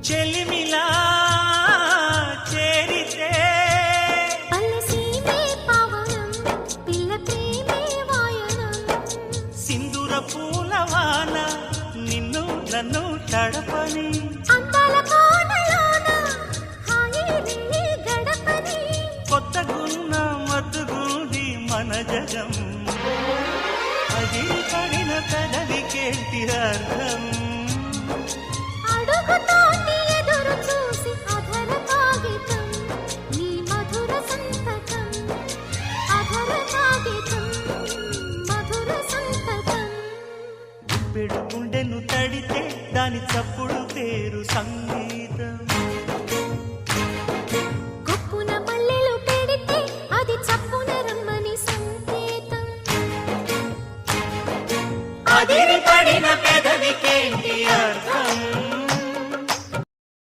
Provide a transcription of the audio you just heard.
చెలిమిలా చేరితే పల్లెసీమే పావనం పిల్ల ప్రేమే వాయనం సింధూర పూలవాన నిన్ను నన్ను తడపని అందాల కోనలోన హాయి నీ గడపని కొత్తగున్న మత్తుగుంది మన జగం అది పడిన పెదవికేంటి అర్థం అడుగుతోటి ఎదురు చూసి అధర కాగితం నీ మధుర సంతకం అధర కాగితం మధుర సంతకం పెడు గుండెను తడితే దాని చప్పుడు పేరు సంగీతం కొప్పున మల్లెలు పెడితే అది చప్పున రమ్మని సంకేతం అదిరి పడిన పెదవికేంటి అర్థం